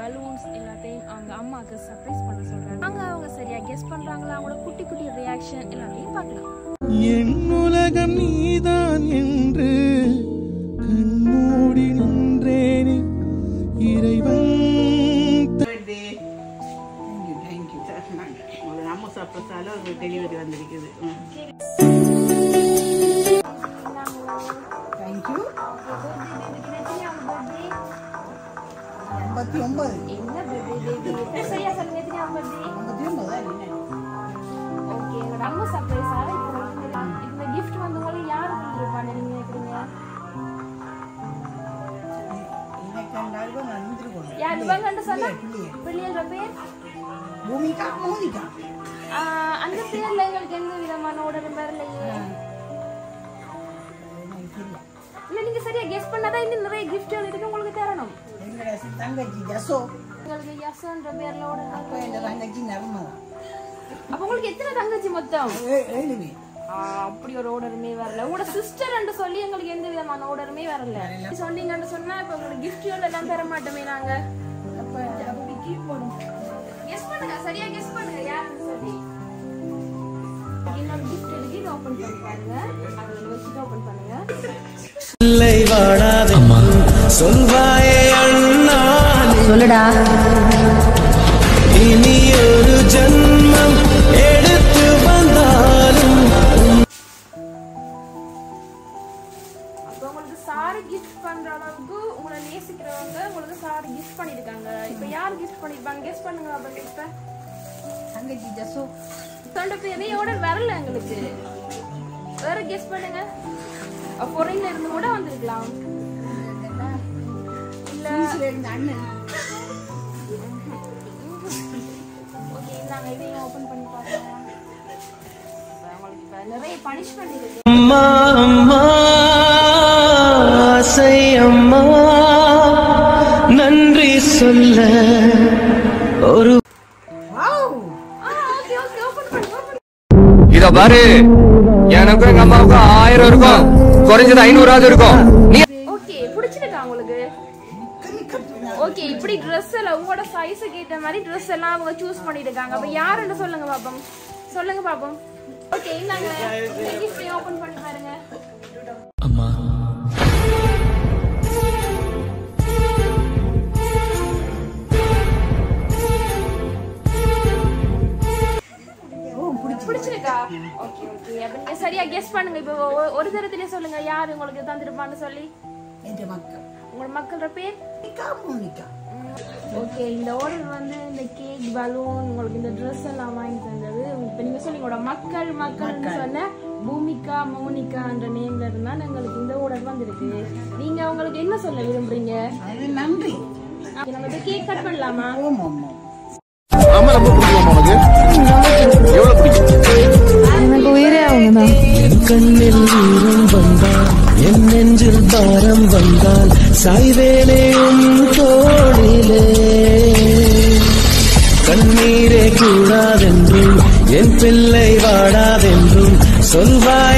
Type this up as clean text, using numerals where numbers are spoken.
Balloons எல்லாத்தையும் அவங்க அம்மாவுக்கு சர்ப்ரைஸ் பண்ண சொல்றாங்க. அவங்க சரியா கெஸ் பண்றாங்களா, அவங்களோட குட்டி குட்டி ரியாக்ஷன் எல்லாத்தையும் பார்க்கலாம். என் உலகம் நீதான் என்று கண்மூடி நின்றேனே இறைவன். நம்ம சாப்பிட்டாலும் ஒரு டெலிவரி வந்திருக்குது. தேங்க்யூ. 89 என்ன பேபி சரியா சொல்லுங்க, எத்தனை பர்த்டே? 89 ஓகே, என்னோட அம்மா சர்ப்ரைஸா இந்த gift வந்து உங்களுக்கு யாரு கொடுத்திருப்பாங்க நீங்க நினைக்கிறீங்க? யார் வாங்கன்னு சொன்னா? பிள்ளையோட பேர் பூமிகா மோனிகா. அந்த பேர்ல எங்களுக்கு எந்த விதமான ஆர்டரும் வரலையே. இல்ல நீங்க சரியா கெஸ் பண்ணாதான் இன்னும் நிறைய gift இருக்கு உங்களுக்கு தரணும். எங்க தங்கச்சி ஜசோ. உங்களுக்கு யசோன்ற பேர்ல ஆர்டர் அப்ப இந்த தங்கச்சி நர்மதா. அப்ப உங்களுக்கு எத்தனை தங்கச்சி மொத்தம்? 7 பேர். அப்படி ஒரு ஆர்டருமே வரல. உங்களோட சிஸ்டர் என்று சொல்லி எங்களுக்கு எந்த விதமான ஆர்டருமே வரல. சொன்னீங்கன்னு சொன்னா இப்ப உங்களுக்கு கிஃப்ட் எல்லாம் தர மாட்டோமே நாங்க. அப்ப அப்படி கீப் போடுங்க. கெஸ் பண்ணுங்க, சரியா கெஸ் பண்ணுங்க யாருன்னு சொல்லி. இன்னொரு கிஃப்ட் இருக்கு, இதை ஓபன் பண்ணி பாருங்க. அதை வச்சு ஓபன் பண்ணுங்க. இல்லை வாடாதே சொல்வாயே அண்ணா, சொல்லுடா. இனி ஒரு ஜன்மம் எடுத்து வந்தாலும். அப்ப உங்களுக்கு சாரி கிஃப்ட் பண்ற அளவுக்கு உங்களை நேசிக்கிறவங்க உங்களுக்கு சாரி கிஃப்ட் பண்ணிருக்காங்க. இப்ப யார் கிஃப்ட் பண்ணிருப்பாங்க கெஸ் பண்ணுங்க. அப்ப இப்ப தங்கச்சி ஜசோ. சொன்ன பேரே ஆர்டர் வரல எங்களுக்கு. வேற கெஸ் பண்ணுங்க. ஃபாரின்ல இருந்து கூட வந்திருக்கலாம். இல்ல இந்த அண்ணன். ஓகே, நாங்க இதையும் ஓபன் பண்ணி பார்க்கலாம். உங்களுக்கு இப்ப நிறைய பனிஷ்மென்ட் இருக்கு. அம்மா அம்மா ஆசை அம்மா நன்றி சொல்ல ஒரு வாவ். ஓகே ஓகே ஓபன் பண்ணி இத பாரு, எனக்கு எங்க அம்மாவுக்கு 1000 இருக்கும், குறைஞ்சது 500 இருக்கும். ஓகே பிடிச்சிருக்கா உங்களுக்கு? ஓகே, இப்படி ட்ரெஸ் எல்லாம் உங்களோட சைஸுக்கு ஏற்ற மாதிரி ட்ரெஸ் எல்லாம் அவங்க சூஸ் பண்ணிருக்காங்க. அப்ப யாருன்னு சொல்லுங்க பாப்போம். சொல்லுங்க பாப்போம். ஓகே, இந்தாங்க இந்த gift ஓபன் பண்ணி பாருங்க. அம்மா பிடிச்சிருக்கா? ஓகே ஓகே, அப்ப நீங்க சரியா கெஸ் பண்ணுங்க. இப்போ ஒரு தரத்திலே சொல்லுங்க யார் உங்களுக்கு தந்திருப்பான்னு சொல்லி. என்ற மக்கள். உங்களோட மக்களோட பேர்? மோனிகா. ஓகே, இந்த ஆர்டர் வந்து இந்த கேக், பலூன், உங்களுக்கு இந்த ட்ரெஸ் எல்லாம் வாங்கி தந்தது. இப்போ நீங்க சொல்லி உங்களோட மக்கள்னு சொன்ன பூமிகா மோனிகான்ற நேம்ல இருந்தா எங்களுக்கு இந்த ஆர்டர் வந்திருக்கு. நீங்க உங்களுக்கு என்ன சொல்ல விரும்புறீங்க? அது நன்றி. நம்ம இந்த கேக் கட் பண்ணலாமா? ஆமா ஆமா. அம்மா ரொம்ப பிடிக்கும் உனக்கு? எவ்வளவு பிடிக்கும்? எனக்கு உயிரே அவங்கதான். என் கண்ணில் ஈரம் வந்தால், என் நெஞ்சில் பாரம் வந்தால், சாய்வேலையும் தோளிலே கண்ணீரே கூடாதென்றும், என் பிள்ளை வாடாதென்றும் சொல்வாய்.